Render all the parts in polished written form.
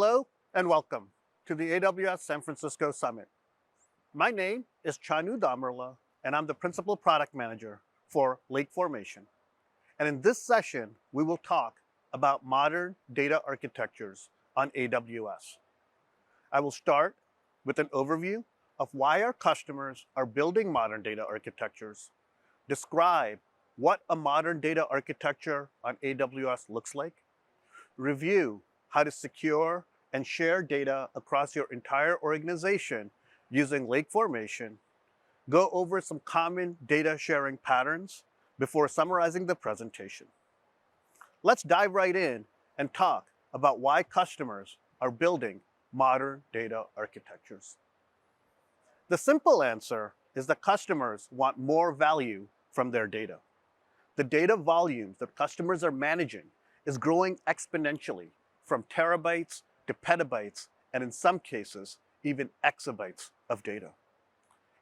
Hello and welcome to the AWS San Francisco Summit. My name is Chanu Damarla, and I'm the Principal Product Manager for Lake Formation. And in this session, we will talk about modern data architectures on AWS. I will start with an overview of why our customers are building modern data architectures, describe what a modern data architecture on AWS looks like, review how to secure and share data across your entire organization using Lake Formation, go over some common data sharing patterns before summarizing the presentation. Let's dive right in and talk about why customers are building modern data architectures. The simple answer is that customers want more value from their data. The data volumes that customers are managing is growing exponentially from terabytes to petabytes, and in some cases, even exabytes of data.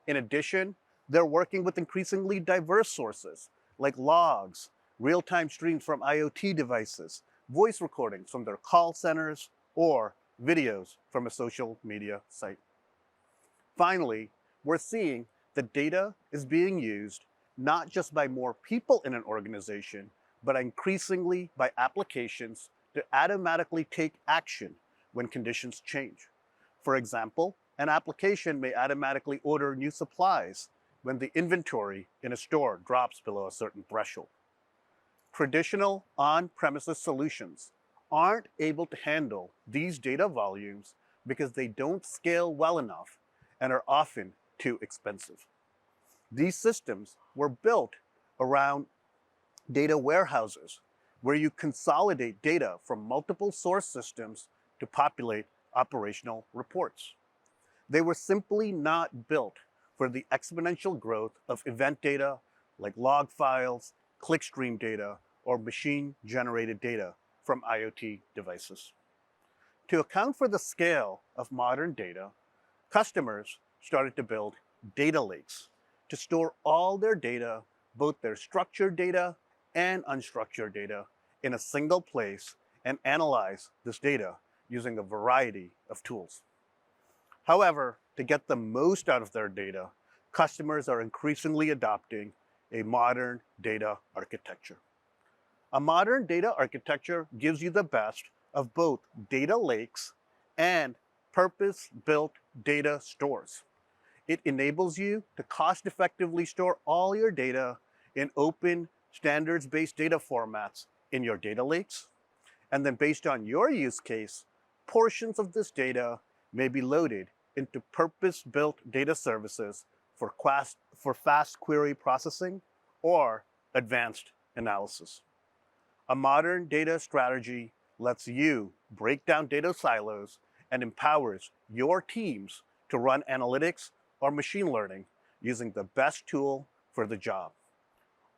In addition, they're working with increasingly diverse sources like logs, real-time streams from IoT devices, voice recordings from their call centers, or videos from a social media site. Finally, we're seeing that data is being used not just by more people in an organization, but increasingly by applications to automatically take action when conditions change. For example, an application may automatically order new supplies when the inventory in a store drops below a certain threshold. Traditional on-premises solutions aren't able to handle these data volumes because they don't scale well enough and are often too expensive. These systems were built around data warehouses where you consolidate data from multiple source systems to populate operational reports. They were simply not built for the exponential growth of event data like log files, clickstream data, or machine-generated data from IoT devices. To account for the scale of modern data, customers started to build data lakes to store all their data, both their structured data and unstructured data, in a single place and analyze this data using a variety of tools. However, to get the most out of their data, customers are increasingly adopting a modern data architecture. A modern data architecture gives you the best of both data lakes and purpose-built data stores. It enables you to cost-effectively store all your data in open, standards-based data formats in your data lakes. And then based on your use case, portions of this data may be loaded into purpose-built data services for fast query processing or advanced analysis. A modern data strategy lets you break down data silos and empowers your teams to run analytics or machine learning using the best tool for the job,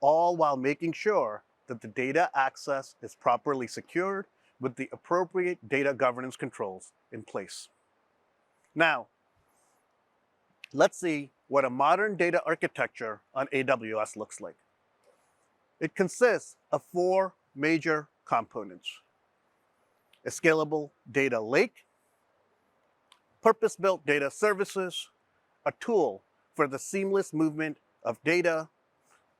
all while making sure that the data access is properly secured with the appropriate data governance controls in place. Now, let's see what a modern data architecture on AWS looks like. It consists of four major components: a scalable data lake, purpose-built data services, a tool for the seamless movement of data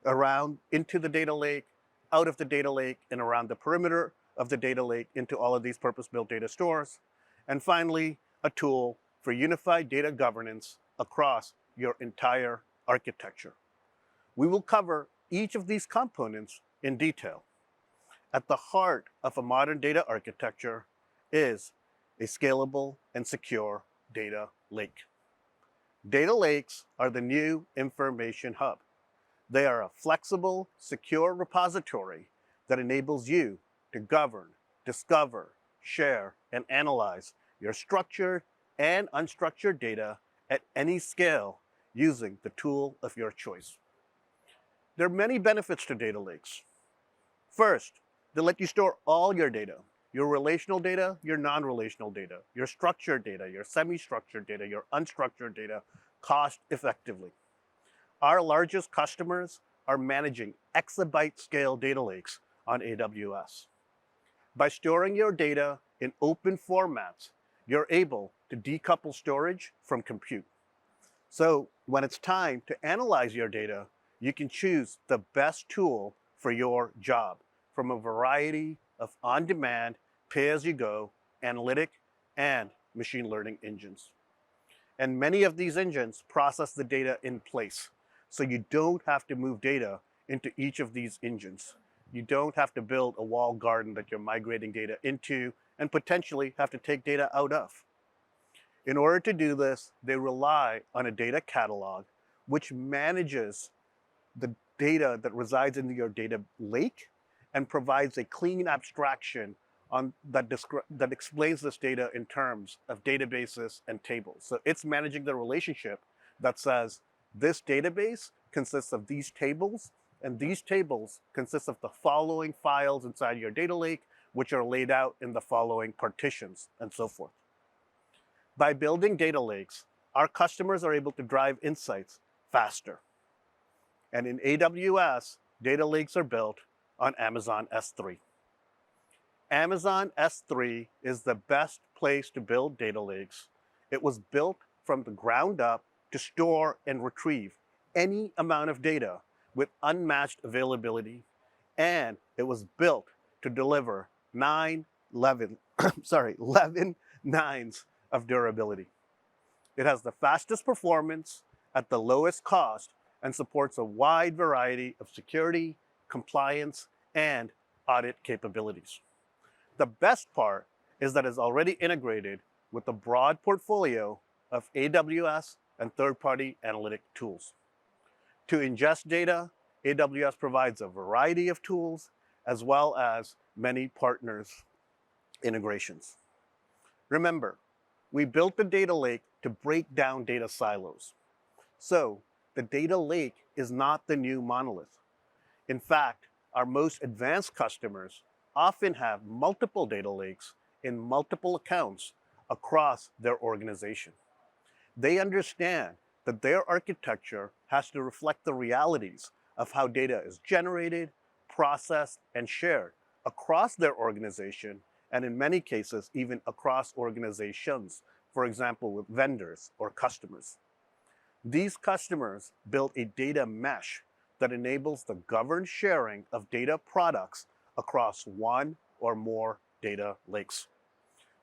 around into the data lake, out of the data lake, and around the perimeter of the data lake into all of these purpose-built data stores. And finally, a tool for unified data governance across your entire architecture. We will cover each of these components in detail. At the heart of a modern data architecture is a scalable and secure data lake. Data lakes are the new information hub. They are a flexible, secure repository that enables you to govern, discover, share, and analyze your structured and unstructured data at any scale using the tool of your choice. There are many benefits to data lakes. First, they let you store all your data: your relational data, your non-relational data, your structured data, your semi-structured data, your unstructured data, cost effectively. Our largest customers are managing exabyte scale data lakes on AWS. By storing your data in open formats, you're able to decouple storage from compute. So when it's time to analyze your data, you can choose the best tool for your job from a variety of on-demand, pay-as-you-go, analytic, and machine learning engines. And many of these engines process the data in place. So you don't have to move data into each of these engines. You don't have to build a walled garden that you're migrating data into and potentially have to take data out of. In order to do this, they rely on a data catalog, which manages the data that resides in your data lake and provides a clean abstraction that explains this data in terms of databases and tables. So it's managing the relationship that says this database consists of these tables, and these tables consist of the following files inside your data lake, which are laid out in the following partitions, and so forth. By building data lakes, our customers are able to drive insights faster. And in AWS, data lakes are built on Amazon S3. Amazon S3 is the best place to build data lakes. It was built from the ground up to store and retrieve any amount of data with unmatched availability. And it was built to deliver 11 nines of durability. It has the fastest performance at the lowest cost and supports a wide variety of security, compliance, and audit capabilities. The best part is that it's already integrated with a broad portfolio of AWS and third-party analytic tools. To ingest data, AWS provides a variety of tools as well as many partners' integrations. Remember, we built the data lake to break down data silos. So the data lake is not the new monolith. In fact, our most advanced customers often have multiple data lakes in multiple accounts across their organization. They understand that their architecture has to reflect the realities of how data is generated, processed, and shared across their organization, and in many cases, even across organizations, for example, with vendors or customers. These customers build a data mesh that enables the governed sharing of data products across one or more data lakes.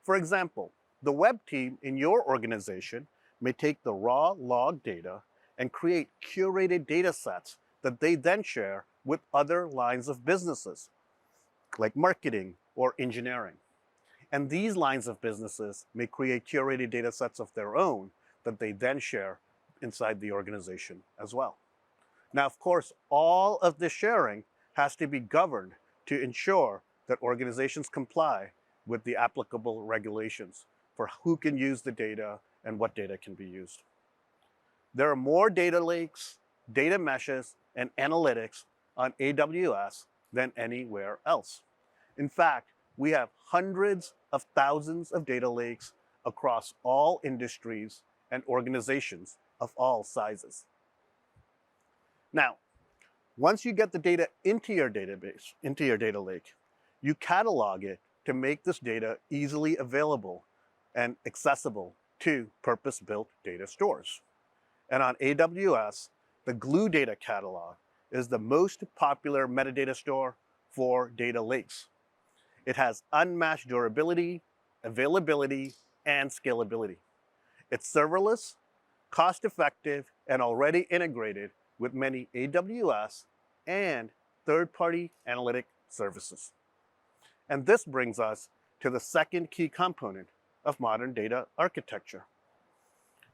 For example, the web team in your organization may take the raw log data and create curated data sets that they then share with other lines of businesses, like marketing or engineering. And these lines of businesses may create curated data sets of their own that they then share inside the organization as well. Now, of course, all of this sharing has to be governed to ensure that organizations comply with the applicable regulations for who can use the data and what data can be used. There are more data lakes, data meshes, and analytics on AWS than anywhere else. In fact, we have hundreds of thousands of data lakes across all industries and organizations of all sizes. Now, once you get the data into your database, into your data lake, you catalog it to make this data easily available and accessible to purpose-built data stores. And on AWS, the Glue Data Catalog is the most popular metadata store for data lakes. It has unmatched durability, availability, and scalability. It's serverless, cost-effective, and already integrated with many AWS and third-party analytic services. And this brings us to the second key component of modern data architecture,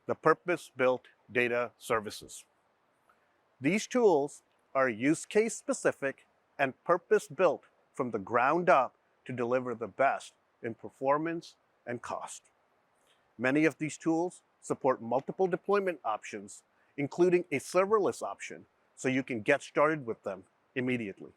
the purpose-built data services. These tools are use case specific and purpose-built from the ground up to deliver the best in performance and cost. Many of these tools support multiple deployment options, including a serverless option, so you can get started with them immediately.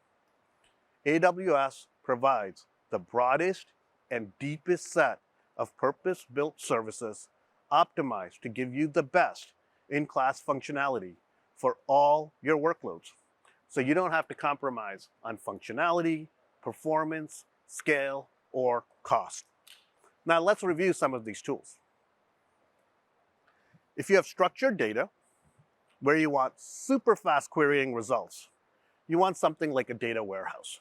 AWS provides the broadest and deepest set of purpose-built services optimized to give you the best in-class functionality for all your workloads. So you don't have to compromise on functionality, performance, scale, or cost. Now let's review some of these tools. If you have structured data where you want super fast querying results, you want something like a data warehouse.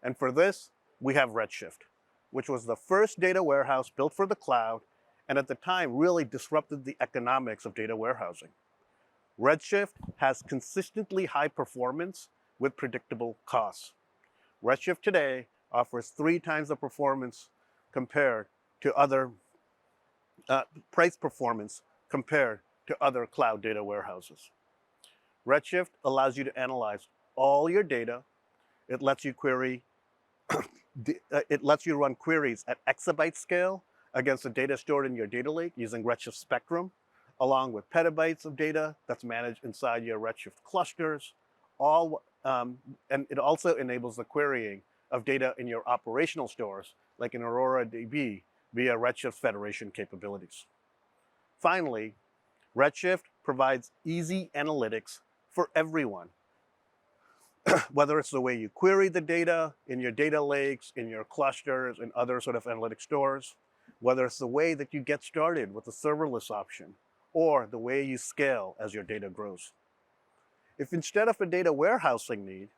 And for this, we have Redshift, which was the first data warehouse built for the cloud, and at the time really disrupted the economics of data warehousing. Redshift has consistently high performance with predictable costs. Redshift today offers 3 times the performance compared to other price performance compared to other cloud data warehouses. Redshift allows you to analyze all your data. It lets you query. It lets you run queries at exabyte scale against the data stored in your data lake using Redshift Spectrum, along with petabytes of data that's managed inside your Redshift clusters. And it also enables the querying of data in your operational stores, like in Aurora DB, via Redshift Federation capabilities. Finally, Redshift provides easy analytics for everyone. Whether it's the way you query the data in your data lakes, in your clusters, and other sort of analytic stores, whether it's the way that you get started with the serverless option, or the way you scale as your data grows. If instead of a data warehousing need,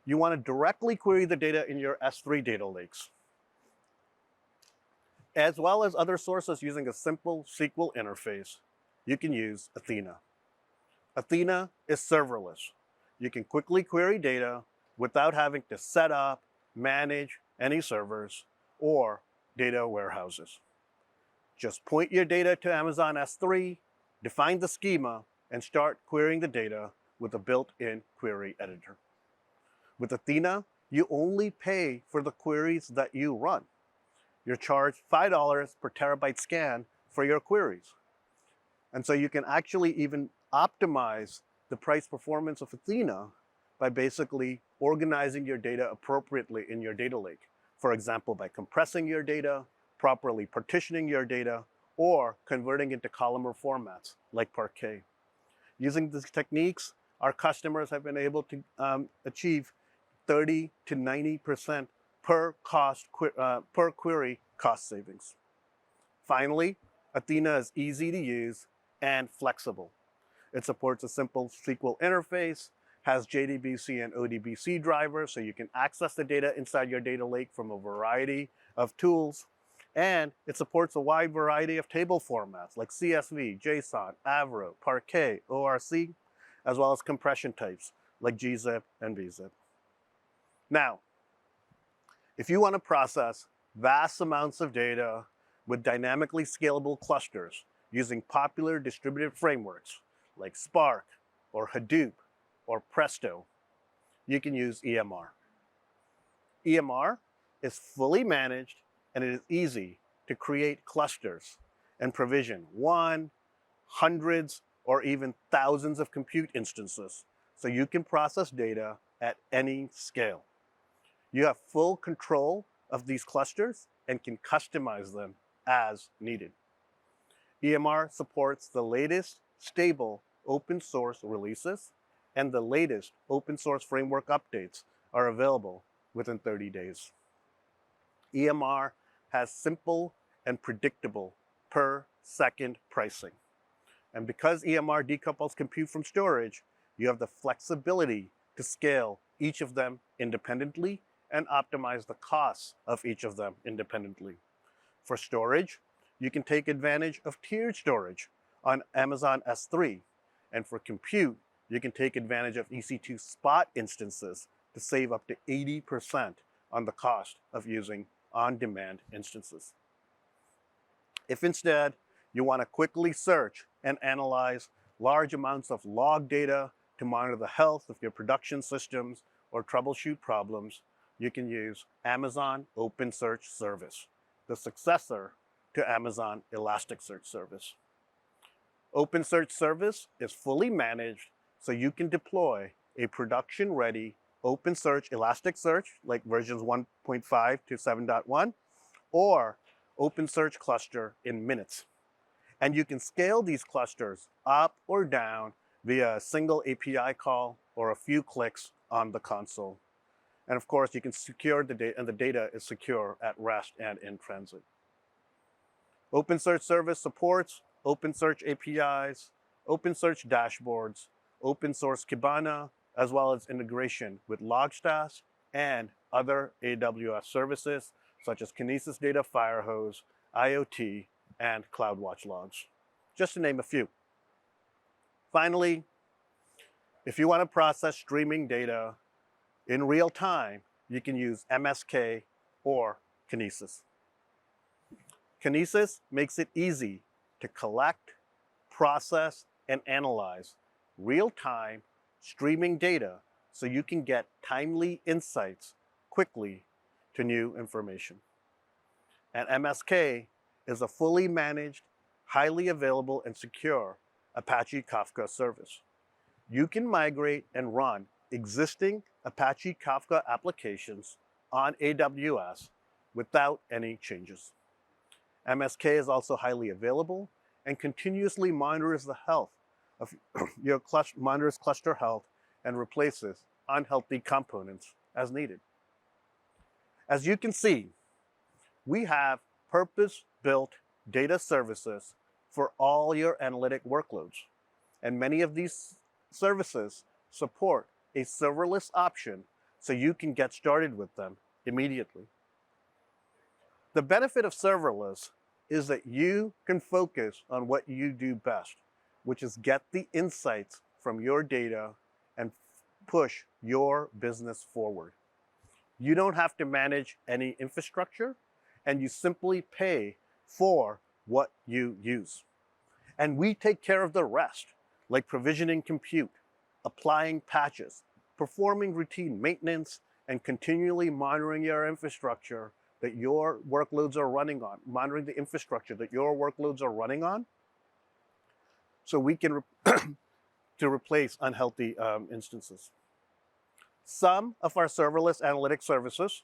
you want to directly query the data in your S3 data lakes, as well as other sources using a simple SQL interface, you can use Athena. Athena is serverless. You can quickly query data without having to set up, manage any servers or data warehouses. Just point your data to Amazon S3, define the schema, and start querying the data with a built-in query editor. With Athena, you only pay for the queries that you run. You're charged $5 per terabyte scan for your queries. And so you can actually even optimize the price performance of Athena by basically organizing your data appropriately in your data lake. For example, by compressing your data, properly partitioning your data, or converting into columnar formats like Parquet. Using these techniques, our customers have been able to achieve 30 to 90% per query cost savings. Finally, Athena is easy to use and flexible. It supports a simple SQL interface, has JDBC and ODBC drivers, so you can access the data inside your data lake from a variety of tools. And it supports a wide variety of table formats like CSV, JSON, Avro, Parquet, ORC, as well as compression types like gzip and bzip. Now, if you want to process vast amounts of data with dynamically scalable clusters using popular distributed frameworks like Spark or Hadoop or Presto, you can use EMR. EMR is fully managed and it is easy to create clusters and provision hundreds, or even thousands of compute instances so you can process data at any scale. You have full control of these clusters and can customize them as needed. EMR supports the latest stable open source releases, and the latest open source framework updates are available within 30 days. EMR has simple and predictable per second pricing. And because EMR decouples compute from storage, you have the flexibility to scale each of them independently and optimize the costs of each of them independently. For storage, you can take advantage of tiered storage on Amazon S3. And for compute, you can take advantage of EC2 spot instances to save up to 80% on the cost of using on-demand instances. If instead you want to quickly search and analyze large amounts of log data to monitor the health of your production systems or troubleshoot problems, you can use Amazon OpenSearch Service, the successor to Amazon Elasticsearch Service. OpenSearch Service is fully managed, so you can deploy a production-ready OpenSearch Elasticsearch, like versions 1.5 to 7.1, or OpenSearch cluster in minutes. And you can scale these clusters up or down via a single API call or a few clicks on the console. And of course, you can secure the data, and the data is secure at rest and in transit. OpenSearch Service supports OpenSearch APIs, OpenSearch dashboards, open source Kibana, as well as integration with Logstash and other AWS services such as Kinesis Data Firehose, IoT, and CloudWatch logs, just to name a few. Finally, if you want to process streaming data in real time, you can use MSK or Kinesis. Kinesis makes it easy to collect, process, and analyze real-time streaming data so you can get timely insights quickly to new information. And MSK is a fully managed, highly available, and secure Apache Kafka service. You can migrate and run existing Apache Kafka applications on AWS without any changes. MSK is also highly available and continuously monitors the health of your monitors cluster health and replaces unhealthy components as needed. As you can see, we have purpose-built data services for all your analytic workloads, and many of these services support a serverless option so you can get started with them immediately. The benefit of serverless is that you can focus on what you do best, which is get the insights from your data and push your business forward. You don't have to manage any infrastructure, and you simply pay for what you use. And we take care of the rest, like provisioning compute, applying patches, performing routine maintenance, and continually monitoring your infrastructure that your workloads are running on, monitoring the infrastructure that your workloads are running on, so we can to replace unhealthy instances. Some of our serverless analytic services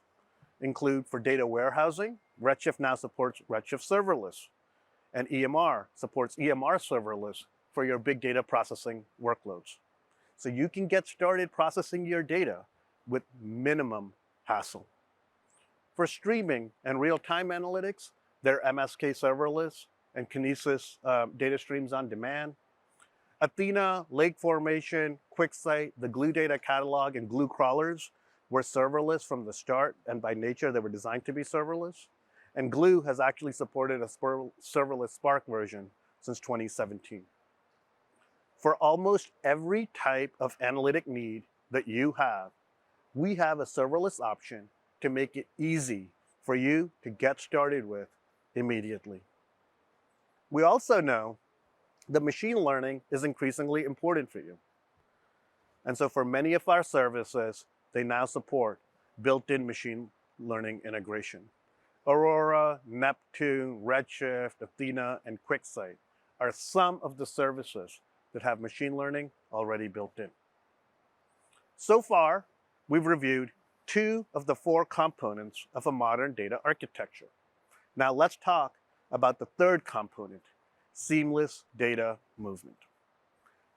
include for data warehousing. Redshift now supports Redshift serverless, and EMR supports EMR serverless for your big data processing workloads. So you can get started processing your data with minimum hassle. For streaming and real-time analytics, they're MSK serverless and Kinesis data streams on demand. Athena, Lake Formation, QuickSight, the Glue Data Catalog, and Glue crawlers were serverless from the start, and by nature they were designed to be serverless. And Glue has actually supported a serverless Spark version since 2017. For almost every type of analytic need that you have, we have a serverless option to make it easy for you to get started with immediately. We also know that machine learning is increasingly important for you. And so for many of our services, they now support built-in machine learning integration. Aurora, Neptune, Redshift, Athena, and QuickSight are some of the services that have machine learning already built in. So far, we've reviewed 2 of the 4 components of a modern data architecture. Now let's talk about the 3rd component, seamless data movement.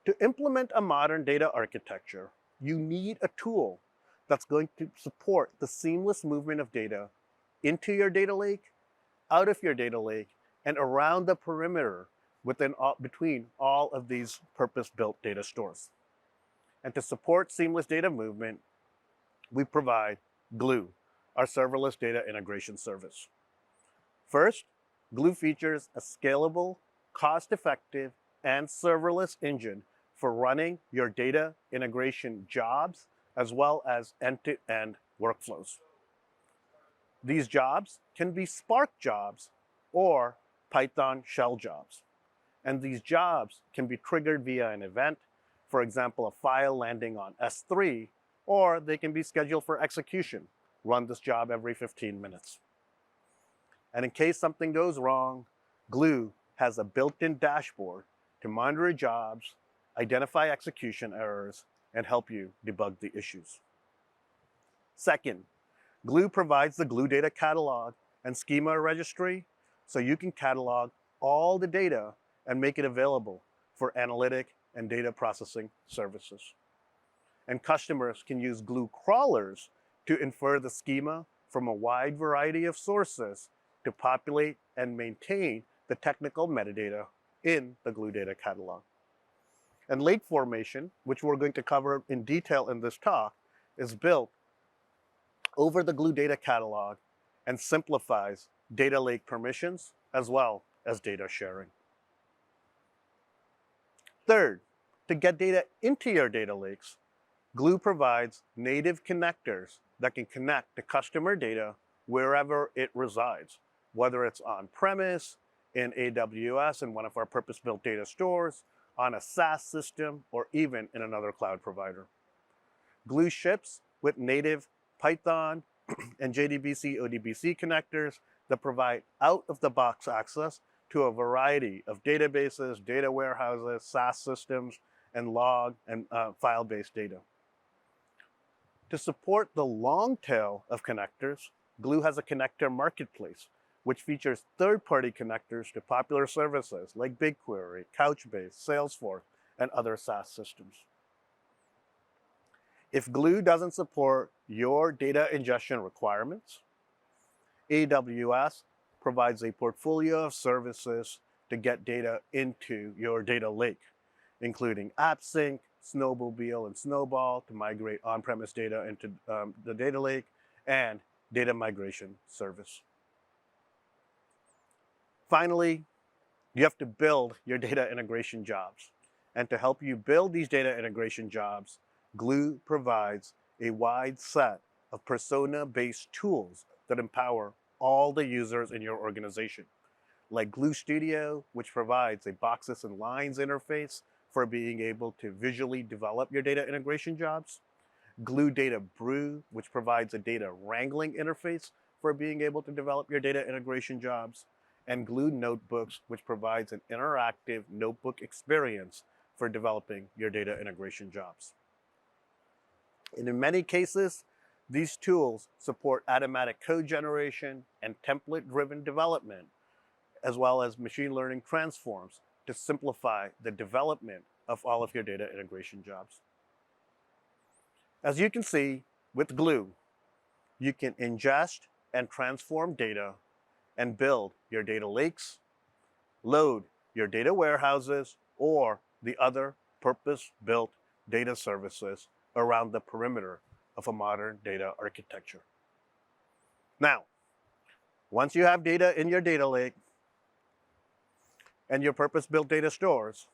To implement a modern data architecture, you need a tool that's going to support the seamless movement of data into your data lake, out of your data lake, and around the perimeter between all of these purpose-built data stores. And to support seamless data movement, we provide Glue, our serverless data integration service. First, Glue features a scalable, cost-effective, and serverless engine for running your data integration jobs, as well as end-to-end workflows. These jobs can be Spark jobs or Python shell jobs. And these jobs can be triggered via an event, for example, a file landing on S3, or they can be scheduled for execution. Run this job every 15 minutes. And in case something goes wrong, Glue has a built-in dashboard to monitor jobs, identify execution errors, and help you debug the issues. Second, Glue provides the Glue Data Catalog and Schema Registry so you can catalog all the data and make it available for analytic and data processing services. And customers can use Glue crawlers to infer the schema from a wide variety of sources to populate and maintain the technical metadata in the Glue Data Catalog. And lake formation, which we're going to cover in detail in this talk, is built over the Glue Data Catalog and simplifies data lake permissions as well as data sharing. Third, to get data into your data lakes, Glue provides native connectors that can connect to customer data wherever it resides, whether it's on-premise, in AWS, in one of our purpose-built data stores, on a SaaS system, or even in another cloud provider. Glue ships with native Python and JDBC ODBC connectors that provide out-of-the-box access to a variety of databases, data warehouses, SaaS systems, and log and file-based data. To support the long tail of connectors, Glue has a connector marketplace, which features third-party connectors to popular services like BigQuery, Couchbase, Salesforce, and other SaaS systems. If Glue doesn't support your data ingestion requirements, AWS provides a portfolio of services to get data into your data lake, including AppSync, Snowmobile, and Snowball to migrate on-premise data into the data lake, and data migration service. Finally, you have to build your data integration jobs. And to help you build these data integration jobs, Glue provides a wide set of persona-based tools that empower all the users in your organization, like Glue Studio, which provides a boxes and lines interface for being able to visually develop your data integration jobs, Glue Data Brew, which provides a data wrangling interface for being able to develop your data integration jobs, and Glue Notebooks, which provides an interactive notebook experience for developing your data integration jobs. And in many cases, these tools support automatic code generation and template-driven development, as well as machine learning transforms to simplify the development of all of your data integration jobs. As you can see, with Glue, you can ingest and transform data and build your data lakes, load your data warehouses, or the other purpose-built data services around the perimeter of a modern data architecture. Now, once you have data in your data lake and your purpose-built data stores,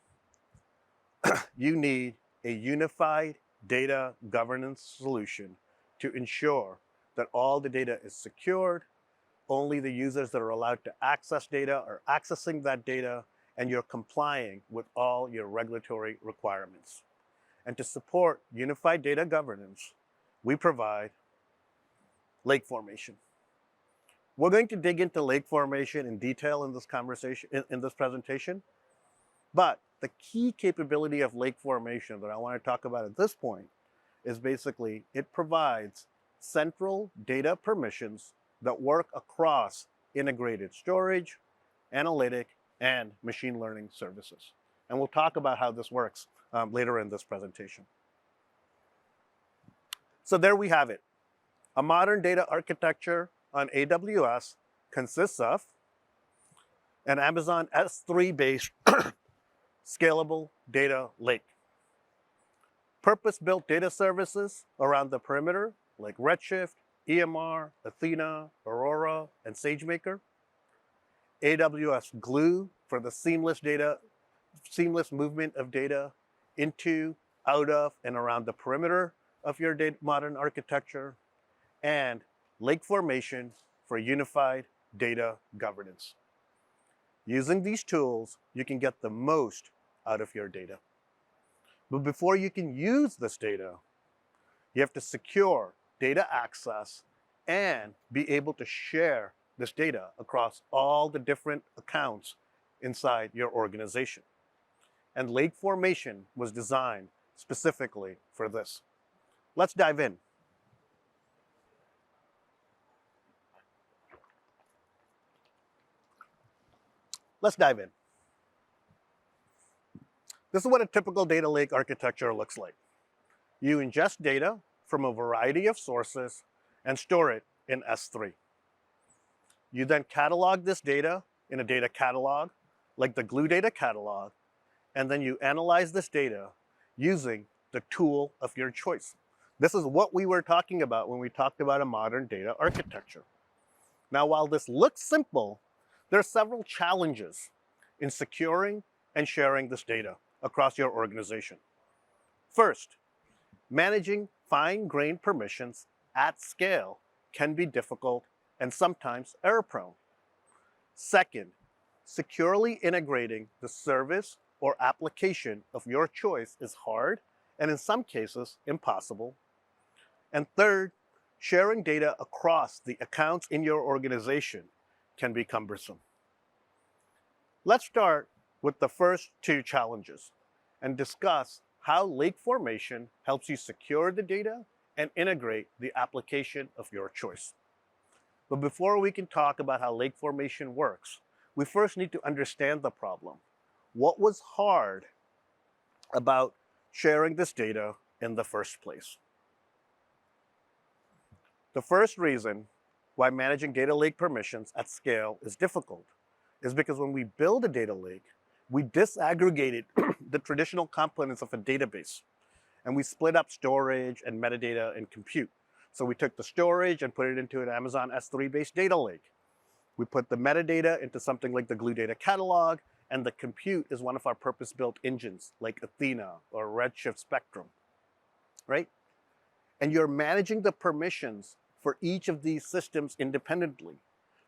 you need a unified data governance solution to ensure that all the data is secured, only the users that are allowed to access data are accessing that data, and you're complying with all your regulatory requirements. And to support unified data governance, we provide lake formation. We're going to dig into lake formation in detail in this conversation, in this presentation, but the key capability of lake formation that I want to talk about at this point is basically it provides central data permissions that work across integrated storage, analytic, and machine learning services. And we'll talk about how this works later in this presentation. So there we have it. A modern data architecture on AWS consists of an Amazon S3-based scalable data lake, purpose-built data services around the perimeter like Redshift, EMR, Athena, Aurora, and SageMaker, AWS Glue for the seamless movement of data into, out of, and around the perimeter of your modern architecture, and lake formation for unified data governance. Using these tools, you can get the most out of your data. But before you can use this data, you have to secure data access and be able to share this data across all the different accounts inside your organization. And lake formation was designed specifically for this. Let's dive in. Let's dive in. This is what a typical data lake architecture looks like. You ingest data from a variety of sources and store it in S3. You then catalog this data in a data catalog, like the Glue Data Catalog, and then you analyze this data using the tool of your choice. This is what we were talking about when we talked about a modern data architecture. Now, while this looks simple, there are several challenges in securing and sharing this data across your organization. First, managing fine-grained permissions at scale can be difficult and sometimes error-prone. Second, securely integrating the service or application of your choice is hard and in some cases impossible. And third, sharing data across the accounts in your organization can be cumbersome. Let's start with the first two challenges and discuss how lake formation helps you secure the data and integrate the application of your choice. But before we can talk about how lake formation works, we first need to understand the problem. What was hard about sharing this data in the first place? The first reason why managing data lake permissions at scale is difficult is because when we build a data lake, we disaggregated the traditional components of a database, and we split up storage and metadata and compute. So we took the storage and put it into an Amazon S3-based data lake. We put the metadata into something like the Glue Data Catalog, and the compute is one of our purpose-built engines like Athena or Redshift Spectrum, right? And you're managing the permissions for each of these systems independently.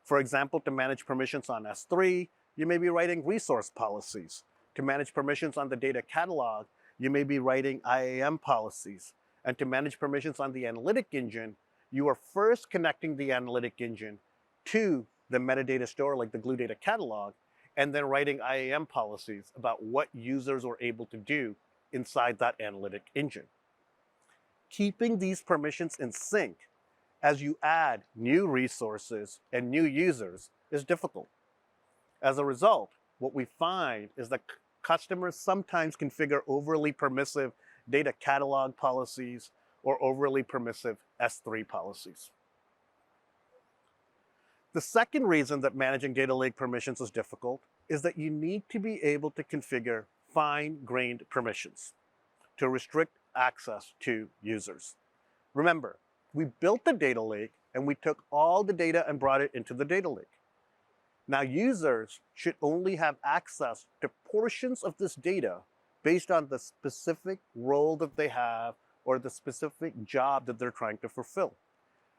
For example, to manage permissions on S3, you may be writing resource policies. To manage permissions on the data catalog, you may be writing IAM policies. And to manage permissions on the analytic engine, you are first connecting the analytic engine to the metadata store like the Glue Data Catalog, and then writing IAM policies about what users were able to do inside that analytic engine. Keeping these permissions in sync as you add new resources and new users is difficult. As a result, what we find is that customers sometimes configure overly permissive data catalog policies or overly permissive S3 policies. The second reason that managing data lake permissions is difficult is that you need to be able to configure fine-grained permissions to restrict access to users. Remember, we built the data lake and we took all the data and brought it into the data lake. Now users should only have access to portions of this data based on the specific role that they have or the specific job that they're trying to fulfill.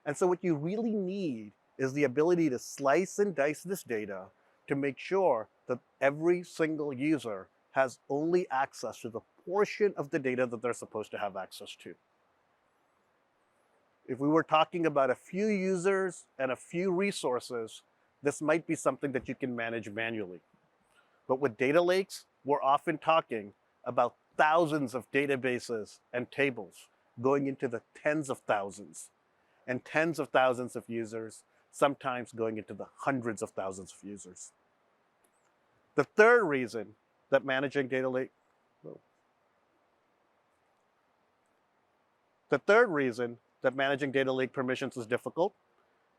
And so what you really need is the ability to slice and dice this data to make sure that every single user has only access to the portion of the data that they're supposed to have access to. If we were talking about a few users and a few resources, this might be something that you can manage manually. But with data lakes, we're often talking about thousands of databases and tables going into the tens of thousands and tens of thousands of users, sometimes going into the hundreds of thousands of users. The third reason that managing data lake, the third reason that managing data lake permissions is difficult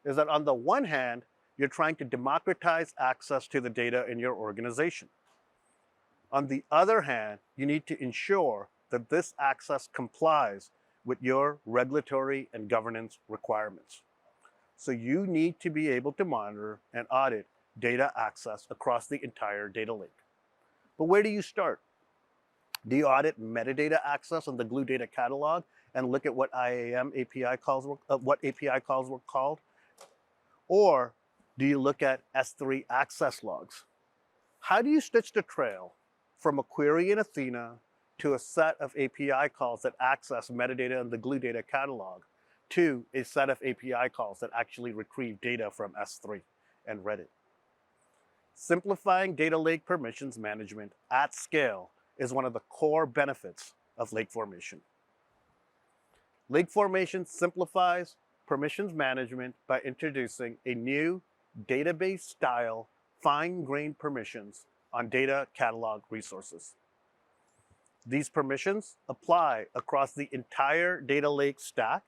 is that on the one hand, you're trying to democratize access to the data in your organization. On the other hand, you need to ensure that this access complies with your regulatory and governance requirements. So you need to be able to monitor and audit data access across the entire data lake. But where do you start? Do you audit metadata access on the Glue Data Catalog and look at what IAM API calls were called? Or do you look at S3 access logs? How do you stitch the trail from a query in Athena to a set of API calls that access metadata in the Glue Data Catalog to a set of API calls that actually retrieve data from S3 and read it? Simplifying data lake permissions management at scale is one of the core benefits of lake formation. Lake formation simplifies permissions management by introducing a new database-style fine-grained permissions on data catalog resources. These permissions apply across the entire data lake stack,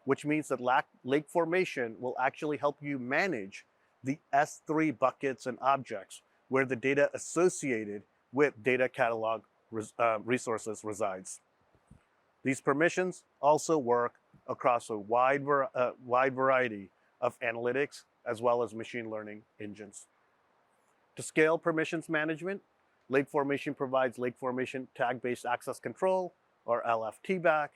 which means that lake formation will actually help you manage the S3 buckets and objects where the data associated with data catalog resources resides. These permissions also work across a wide variety of analytics as well as machine learning engines. To scale permissions management, Lake Formation provides Lake Formation Tag-Based Access Control, or LF-TBAC.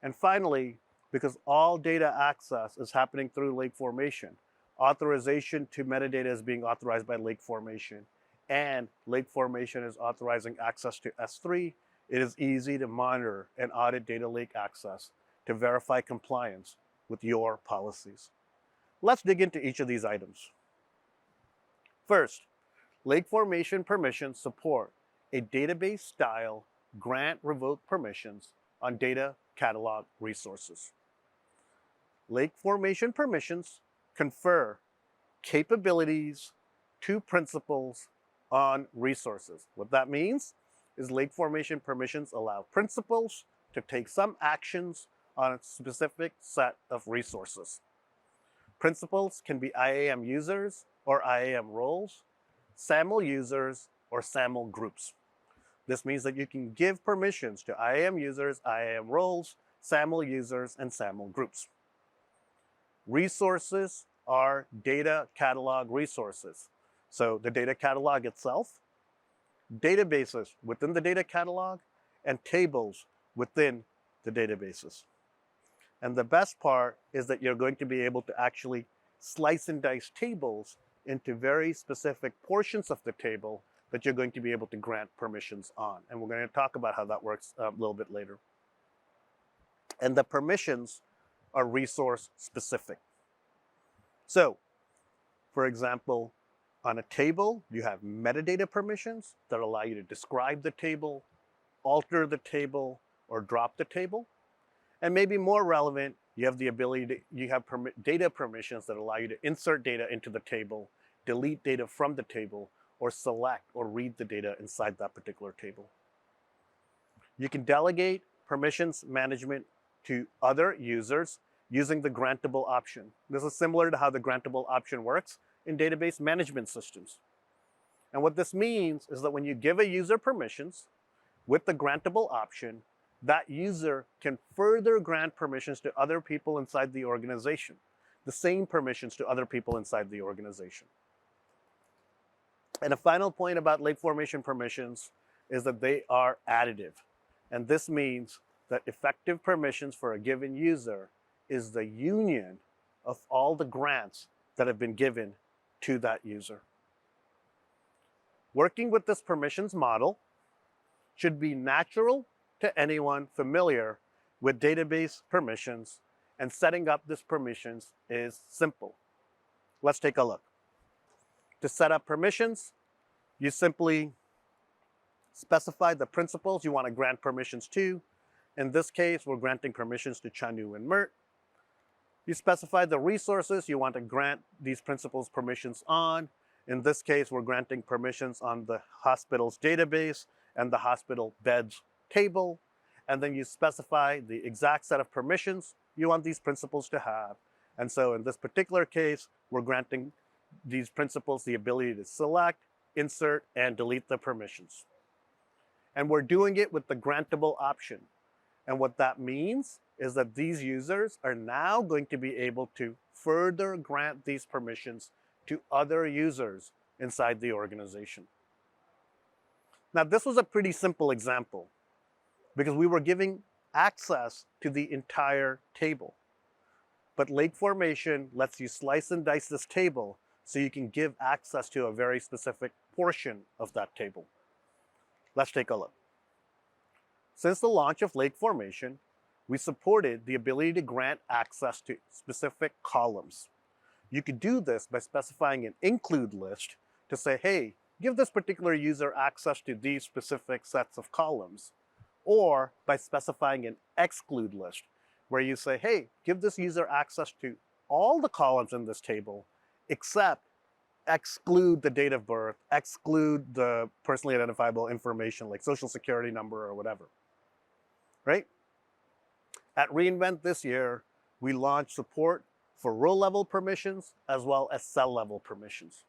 And finally, because all data access is happening through Lake Formation, authorization to metadata is being authorized by Lake Formation, and Lake Formation is authorizing access to S3, it is easy to monitor and audit data lake access to verify compliance with your policies. Let's dig into each of these items. First, Lake Formation permissions support a database-style grant-revoke permissions on data catalog resources. Lake Formation permissions confer capabilities to principals on resources. What that means is Lake Formation permissions allow principals to take some actions on a specific set of resources. Principals can be IAM users or IAM roles, SAML users, or SAML groups. This means that you can give permissions to IAM users, IAM roles, SAML users, and SAML groups. Resources are data catalog resources. So the data catalog itself, databases within the data catalog, and tables within the databases. And the best part is that you're going to be able to actually slice and dice tables into very specific portions of the table that you're going to be able to grant permissions on. And we're going to talk about how that works a little bit later. And the permissions are resource specific. So, for example, on a table, you have metadata permissions that allow you to describe the table, alter the table, or drop the table. And maybe more relevant, you have the ability to, you have data permissions that allow you to insert data into the table, delete data from the table, or select or read the data inside that particular table. You can delegate permissions management to other users using the grantable option. This is similar to how the grantable option works in database management systems. And what this means is that when you give a user permissions with the grantable option, that user can further grant permissions to other people inside the organization, the same permissions to other people inside the organization. And a final point about Lake Formation permissions is that they are additive. And this means that effective permissions for a given user is the union of all the grants that have been given to that user. Working with this permissions model should be natural to anyone familiar with database permissions, and setting up this permissions is simple. Let's take a look. To set up permissions, you simply specify the principals you want to grant permissions to. In this case, we're granting permissions to Chanu and Mert. You specify the resources you want to grant these principals permissions on. In this case, we're granting permissions on the hospital's database and the hospital beds table. And then you specify the exact set of permissions you want these principals to have. And so in this particular case, we're granting these principals the ability to select, insert, and delete the permissions. And we're doing it with the grantable option. And what that means is that these users are now going to be able to further grant these permissions to other users inside the organization. Now, this was a pretty simple example because we were giving access to the entire table. But Lake Formation lets you slice and dice this table so you can give access to a very specific portion of that table. Let's take a look. Since the launch of Lake Formation, we supported the ability to grant access to specific columns. You could do this by specifying an include list to say, hey, give this particular user access to these specific sets of columns, or by specifying an exclude list, where you say, hey, give this user access to all the columns in this table, except exclude the date of birth, exclude the personally identifiable information like social security number or whatever, right? At reInvent this year, we launched support for row-level permissions as well as cell-level permissions.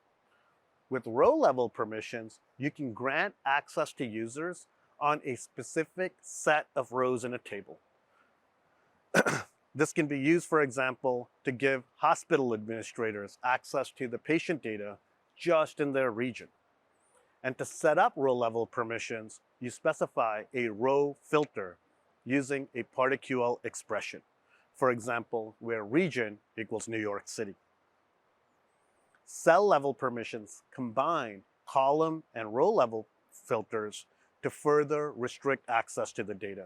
With row-level permissions, you can grant access to users on a specific set of rows in a table. This can be used, for example, to give hospital administrators access to the patient data just in their region. And to set up row-level permissions, you specify a row filter using a PartiQL expression. For example, where region equals New York City. Cell-level permissions combine column and row-level filters to further restrict access to the data.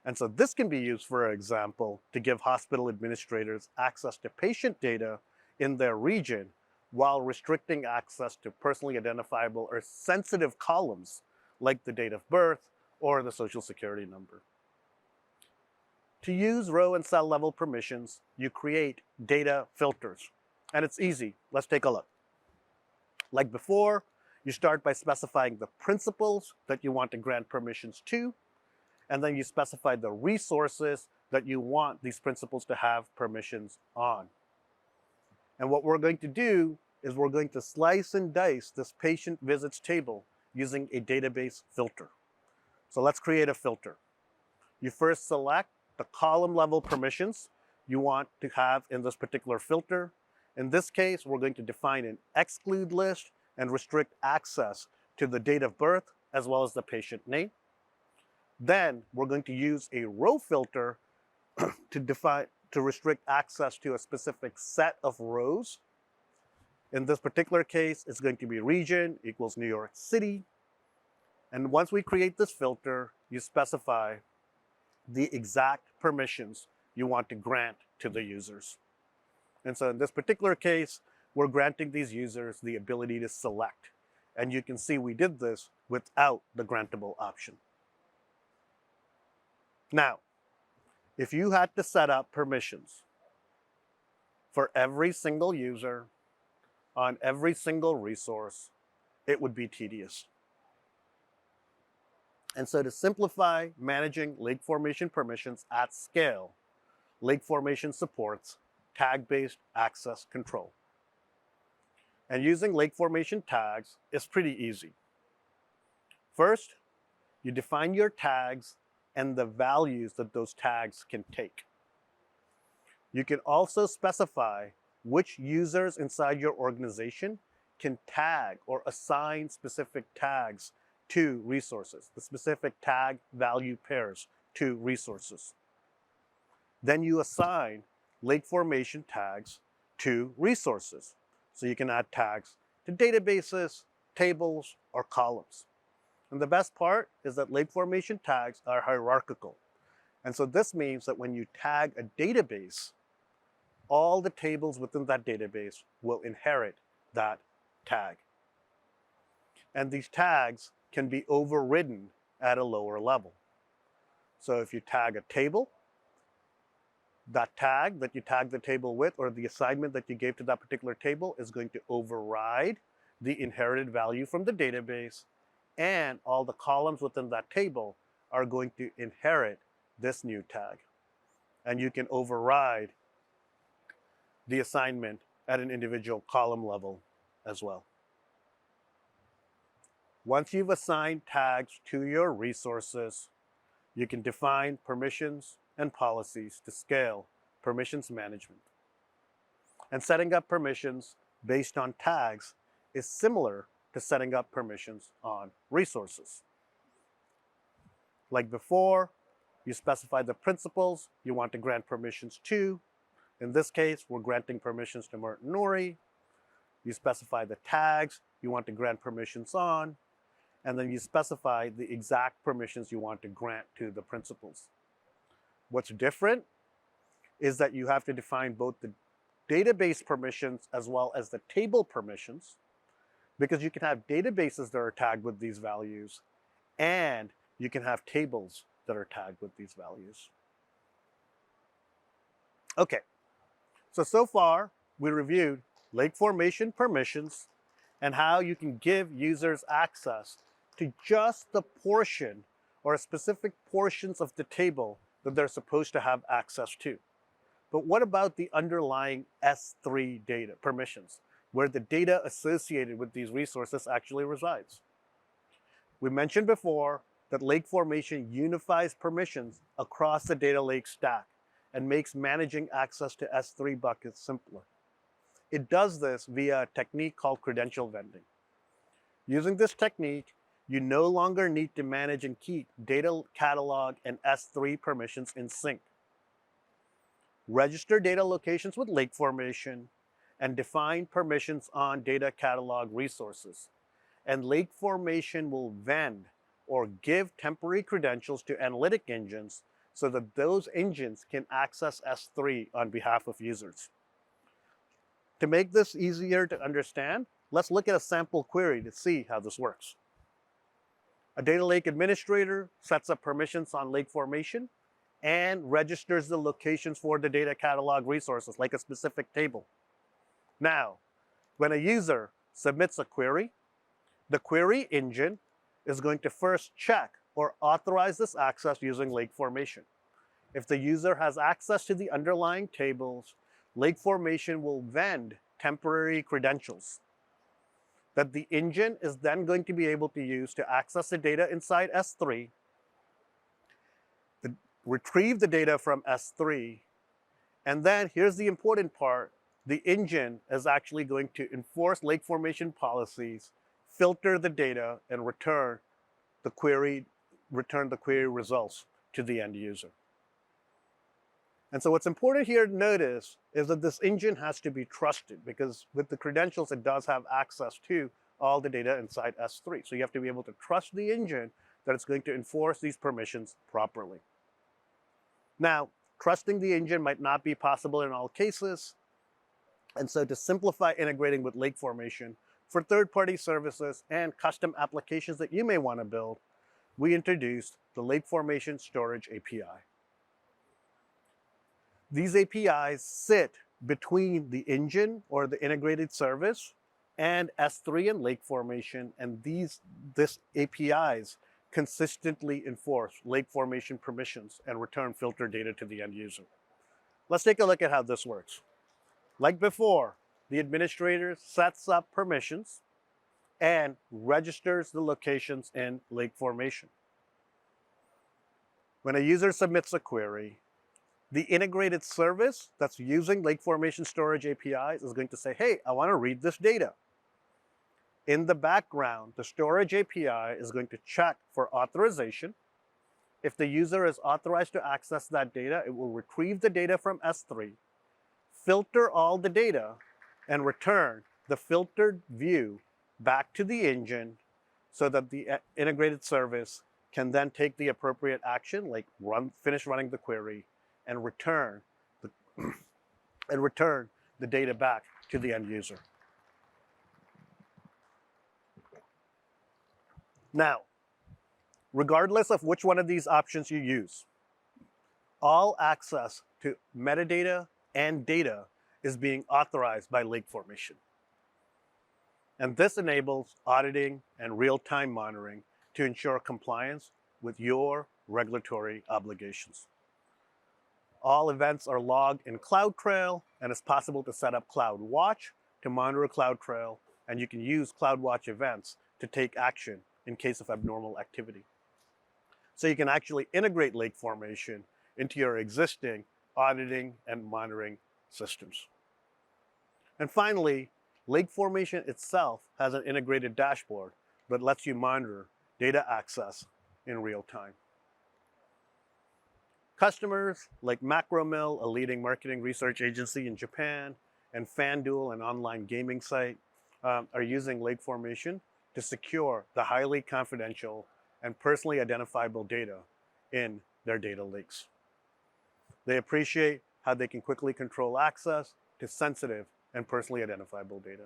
And so this can be used, for example, to give hospital administrators access to patient data in their region while restricting access to personally identifiable or sensitive columns like the date of birth or the social security number. To use row and cell level permissions, you create data filters. And it's easy. Let's take a look. Like before, you start by specifying the principals that you want to grant permissions to, and then you specify the resources that you want these principals to have permissions on. And what we're going to do is we're going to slice and dice this patient visits table using a database filter. So let's create a filter. You first select the column level permissions you want to have in this particular filter. In this case, we're going to define an exclude list and restrict access to the date of birth as well as the patient name. Then we're going to use a row filter to restrict access to a specific set of rows. In this particular case, it's going to be region equals New York City. And once we create this filter, you specify the exact permissions you want to grant to the users. And so in this particular case, we're granting these users the ability to select. And you can see we did this without the grantable option. Now, if you had to set up permissions for every single user on every single resource, it would be tedious. And so to simplify managing lake formation permissions at scale, lake formation supports tag-based access control. And using lake formation tags is pretty easy. First, you define your tags and the values that those tags can take. You can also specify which users inside your organization can tag or assign specific tags to resources, the specific tag value pairs to resources. Then you assign lake formation tags to resources. So you can add tags to databases, tables, or columns. And the best part is that lake formation tags are hierarchical. And so this means that when you tag a database, all the tables within that database will inherit that tag. And these tags can be overridden at a lower level. So if you tag a table, that tag that you tag the table with or the assignment that you gave to that particular table is going to override the inherited value from the database, and all the columns within that table are going to inherit this new tag. And you can override the assignment at an individual column level as well. Once you've assigned tags to your resources, you can define permissions and policies to scale permissions management. And setting up permissions based on tags is similar to setting up permissions on resources. Like before, you specify the principals you want to grant permissions to. In this case, we're granting permissions to Merton Nori. You specify the tags you want to grant permissions on, and then you specify the exact permissions you want to grant to the principals. What's different is that you have to define both the database permissions as well as the table permissions, because you can have databases that are tagged with these values, and you can have tables that are tagged with these values. Okay, so far we reviewed lake formation permissions and how you can give users access to just the portion or specific portions of the table that they're supposed to have access to. But what about the underlying S3 data permissions, where the data associated with these resources actually resides? We mentioned before that lake formation unifies permissions across the data lake stack and makes managing access to S3 buckets simpler. It does this via a technique called credential vending. Using this technique, you no longer need to manage and keep data catalog and S3 permissions in sync. Register data locations with lake formation and define permissions on data catalog resources. And lake formation will vend or give temporary credentials to analytic engines so that those engines can access S3 on behalf of users. To make this easier to understand, let's look at a sample query to see how this works. A data lake administrator sets up permissions on lake formation and registers the locations for the data catalog resources, like a specific table. Now, when a user submits a query, the query engine is going to first check or authorize this access using lake formation. If the user has access to the underlying tables, lake formation will vend temporary credentials that the engine is then going to be able to use to access the data inside S3, retrieve the data from S3, and then here's the important part, the engine is actually going to enforce lake formation policies, filter the data, and return the query results to the end user. And so what's important here to notice is that this engine has to be trusted, because with the credentials, it does have access to all the data inside S3. So you have to be able to trust the engine that it's going to enforce these permissions properly. Now, trusting the engine might not be possible in all cases. And so to simplify integrating with lake formation for third-party services and custom applications that you may want to build, we introduced the Lake Formation Storage API. These APIs sit between the engine or the integrated service and S3 and lake formation, and these APIs consistently enforce lake formation permissions and return filter data to the end user. Let's take a look at how this works. Like before, the administrator sets up permissions and registers the locations in lake formation. When a user submits a query, the integrated service that's using lake formation storage APIs is going to say, hey, I want to read this data. In the background, the storage API is going to check for authorization. If the user is authorized to access that data, it will retrieve the data from S3, filter all the data, and return the filtered view back to the engine so that the integrated service can then take the appropriate action, like finish running the query, and return the data back to the end user. Now, regardless of which one of these options you use, all access to metadata and data is being authorized by lake formation. And this enables auditing and real-time monitoring to ensure compliance with your regulatory obligations. All events are logged in CloudTrail, and it's possible to set up CloudWatch to monitor CloudTrail, and you can use CloudWatch events to take action in case of abnormal activity. So you can actually integrate lake formation into your existing auditing and monitoring systems. And finally, lake formation itself has an integrated dashboard that lets you monitor data access in real time. Customers like Macromill, a leading marketing research agency in Japan, and FanDuel, an online gaming site, are using lake formation to secure the highly confidential and personally identifiable data in their data lakes. They appreciate how they can quickly control access to sensitive and personally identifiable data.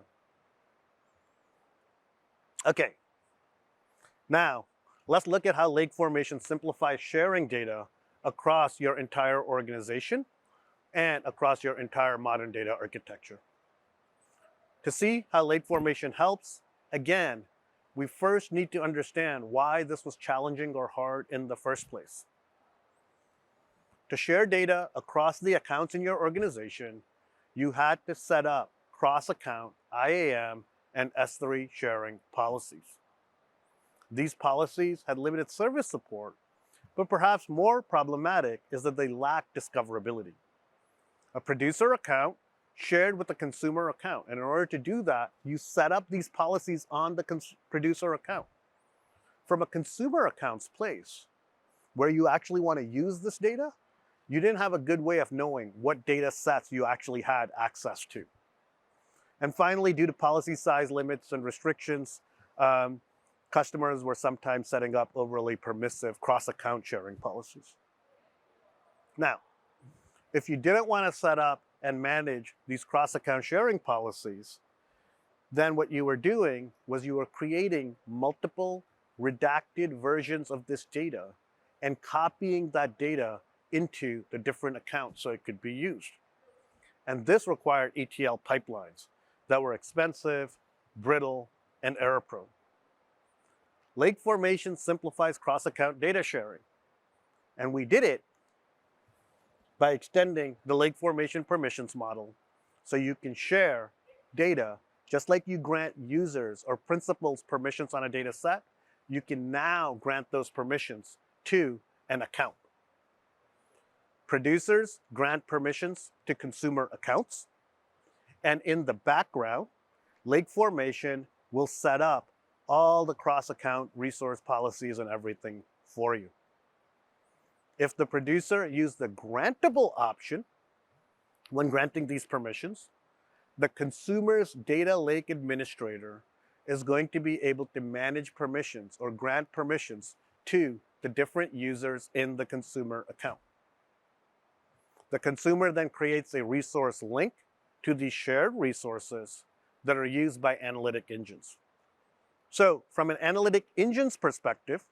Okay, now let's look at how lake formation simplifies sharing data across your entire organization and across your entire modern data architecture. To see how lake formation helps, again, we first need to understand why this was challenging or hard in the first place. To share data across the accounts in your organization, you had to set up cross-account IAM and S3 sharing policies. These policies had limited service support, but perhaps more problematic is that they lack discoverability. A producer account shared with a consumer account, and in order to do that, you set up these policies on the producer account. From a consumer account's place, where you actually want to use this data, you didn't have a good way of knowing what data sets you actually had access to. And finally, due to policy size limits and restrictions, customers were sometimes setting up overly permissive cross-account sharing policies. Now, if you didn't want to set up and manage these cross-account sharing policies, then what you were doing was you were creating multiple redacted versions of this data and copying that data into the different accounts so it could be used. And this required ETL pipelines that were expensive, brittle, and error-prone. Lake Formation simplifies cross-account data sharing. And we did it by extending the Lake Formation permissions model so you can share data just like you grant users or principals permissions on a data set. You can now grant those permissions to an account. Producers grant permissions to consumer accounts. And in the background, Lake Formation will set up all the cross-account resource policies and everything for you. If the producer used the grantable option when granting these permissions, the consumer's data lake administrator is going to be able to manage permissions or grant permissions to the different users in the consumer account. The consumer then creates a resource link to these shared resources that are used by analytic engines. So from an analytic engine's perspective,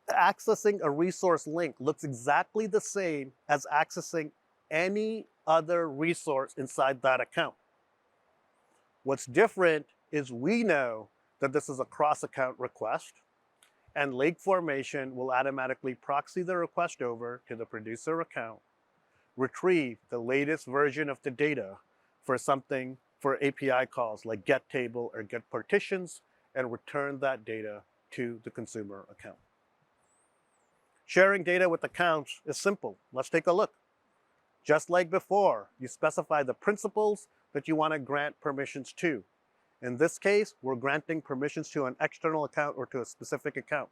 accessing a resource link looks exactly the same as accessing any other resource inside that account. What's different is we know that this is a cross-account request, and Lake Formation will automatically proxy the request over to the producer account, retrieve the latest version of the data for API calls like get table or get partitions, and return that data to the consumer account. Sharing data with accounts is simple. Let's take a look. Just like before, you specify the principals that you want to grant permissions to. In this case, we're granting permissions to an external account or to a specific account.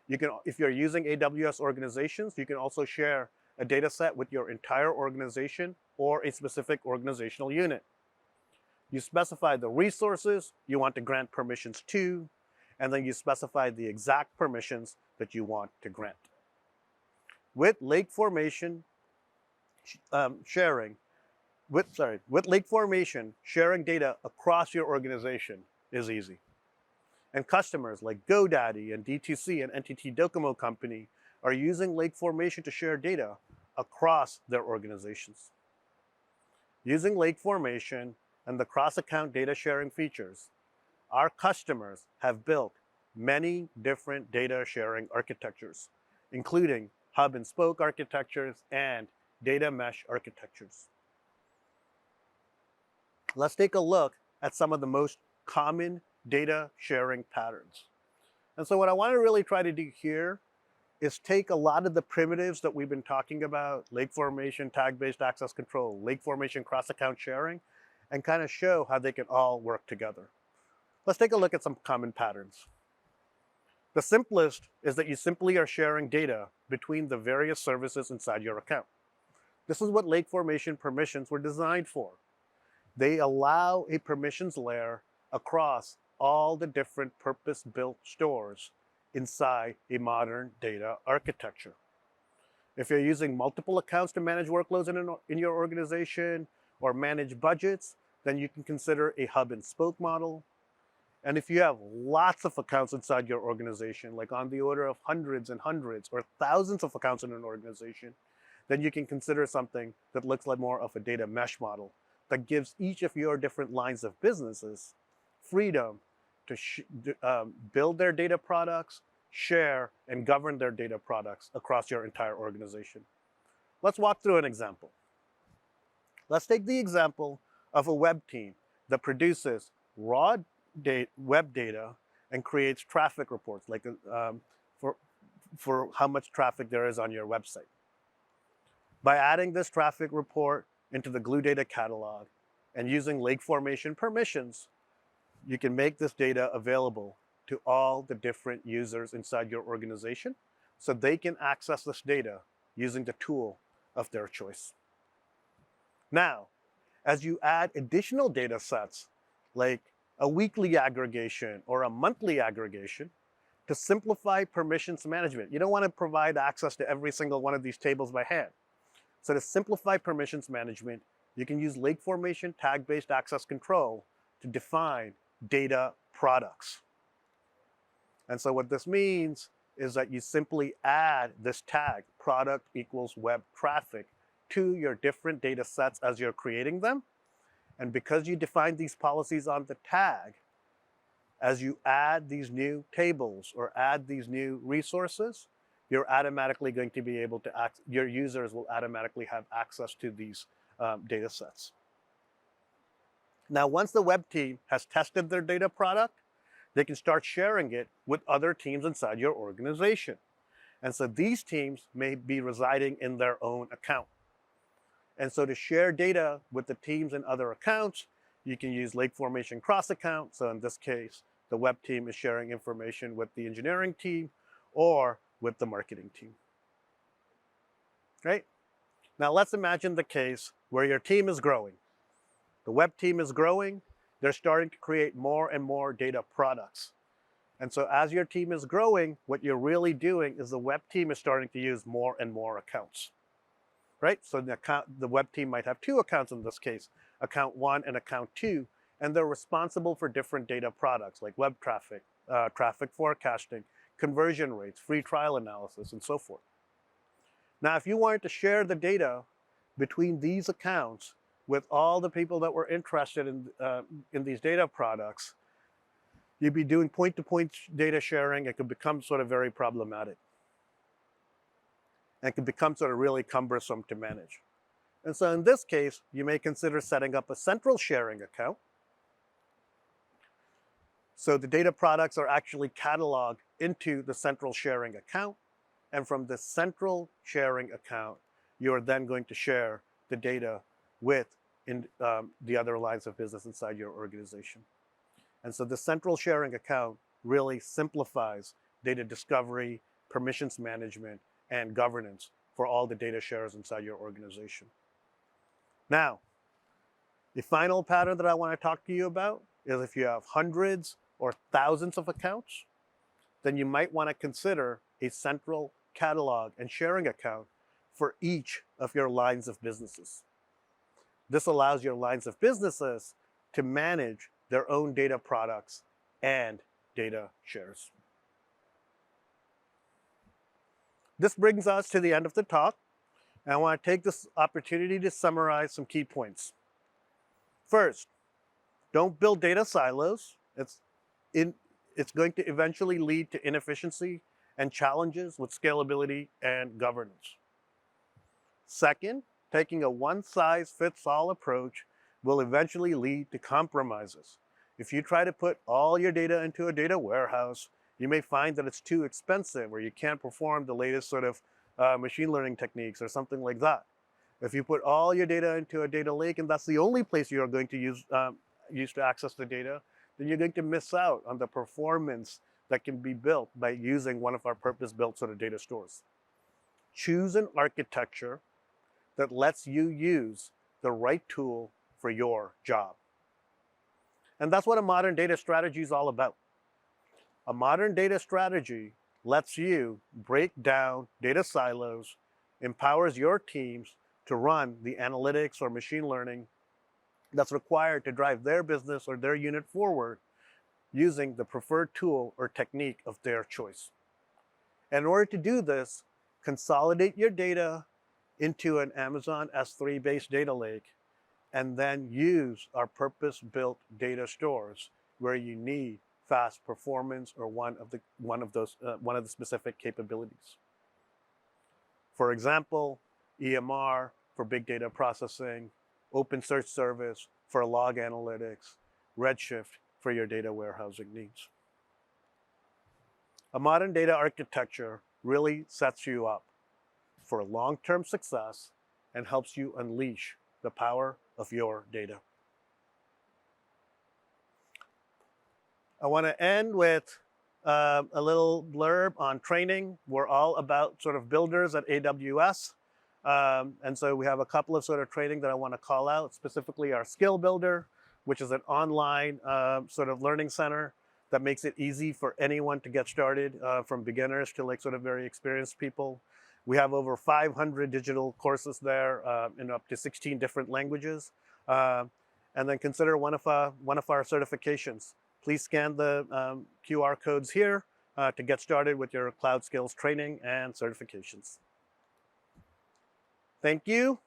If you're using AWS organizations, you can also share a data set with your entire organization or a specific organizational unit. You specify the resources you want to grant permissions to, and then you specify the exact permissions that you want to grant. With Lake Formation sharing data across your organization is easy. And customers like GoDaddy and D2C and NTT Docomo Company are using Lake Formation to share data across their organizations. Using Lake Formation and the cross-account data sharing features, our customers have built many different data sharing architectures, including hub and spoke architectures and data mesh architectures. Let's take a look at some of the most common data sharing patterns. And so what I want to really try to do here is take a lot of the primitives that we've been talking about, Lake Formation, tag-based access control, Lake Formation cross-account sharing, and kind of show how they can all work together. Let's take a look at some common patterns. The simplest is that you simply are sharing data between the various services inside your account. This is what Lake Formation permissions were designed for. They allow a permissions layer across all the different purpose-built stores inside a modern data architecture. If you're using multiple accounts to manage workloads in your organization or manage budgets, then you can consider a hub and spoke model. And if you have lots of accounts inside your organization, like on the order of hundreds and hundreds or thousands of accounts in an organization, then you can consider something that looks like more of a data mesh model that gives each of your different lines of businesses freedom to build their data products, share, and govern their data products across your entire organization. Let's walk through an example. Let's take the example of a web team that produces raw web data and creates traffic reports, like for how much traffic there is on your website. By adding this traffic report into the Glue Data Catalog and using lake formation permissions, you can make this data available to all the different users inside your organization so they can access this data using the tool of their choice. Now, as you add additional data sets, like a weekly aggregation or a monthly aggregation, to simplify permissions management, you don't want to provide access to every single one of these tables by hand. So to simplify permissions management, you can use lake formation tag-based access control to define data products. And so what this means is that you simply add this tag, product equals web traffic, to your different data sets as you're creating them. And because you define these policies on the tag, as you add these new tables or add these new resources, you're automatically going to be able to, your users will automatically have access to these data sets. Now, once the web team has tested their data product, they can start sharing it with other teams inside your organization. And so these teams may be residing in their own account. And so to share data with the teams in other accounts, you can use lake formation cross account. So in this case, the web team is sharing information with the engineering team or with the marketing team. Right? Now let's imagine the case where your team is growing. The web team is growing. They're starting to create more and more data products. And so as your team is growing, what you're really doing is the web team is starting to use more and more accounts. Right? So the web team might have two accounts in this case, account 1 and account 2, and they're responsible for different data products like web traffic, traffic forecasting, conversion rates, free trial analysis, and so forth. Now, if you wanted to share the data between these accounts with all the people that were interested in these data products, you'd be doing point-to-point data sharing. It could become sort of very problematic. And can become sort of really cumbersome to manage. And so in this case, you may consider setting up a central sharing account. So the data products are actually cataloged into the central sharing account. And from the central sharing account, you're then going to share the data with the other lines of business inside your organization. And so the central sharing account really simplifies data discovery, permissions management, and governance for all the data sharers inside your organization. Now, the final pattern that I want to talk to you about is if you have hundreds or thousands of accounts, then you might want to consider a central catalog and sharing account for each of your lines of businesses. This allows your lines of businesses to manage their own data products and data shares. This brings us to the end of the talk, and I want to take this opportunity to summarize some key points. First, don't build data silos. It's going to eventually lead to inefficiency and challenges with scalability and governance. Second, taking a one-size-fits-all approach will eventually lead to compromises. If you try to put all your data into a data warehouse, you may find that it's too expensive or you can't perform the latest sort of machine learning techniques or something like that. If you put all your data into a data lake and that's the only place you're going to use to access the data, then you're going to miss out on the performance that can be built by using one of our purpose-built sort of data stores. Choose an architecture that lets you use the right tool for your job. And that's what a modern data strategy is all about. A modern data strategy lets you break down data silos, empowers your teams to run the analytics or machine learning that's required to drive their business or their unit forward using the preferred tool or technique of their choice. And in order to do this, consolidate your data into an Amazon S3 based data lake, and then use our purpose-built data stores where you need fast performance or one of the specific capabilities. For example, EMR for big data processing, OpenSearch service for log analytics, Redshift for your data warehousing needs. A modern data architecture really sets you up for long-term success and helps you unleash the power of your data. I want to end with a little blurb on training. We're all about sort of builders at AWS. And so we have a couple of sort of training that I want to call out, specifically our Skill Builder, which is an online sort of learning center that makes it easy for anyone to get started, from beginners to like sort of very experienced people. We have over 500 digital courses there in up to 16 different languages. And then consider one of our certifications. Please scan the QR codes here to get started with your cloud skills training and certifications. Thank you.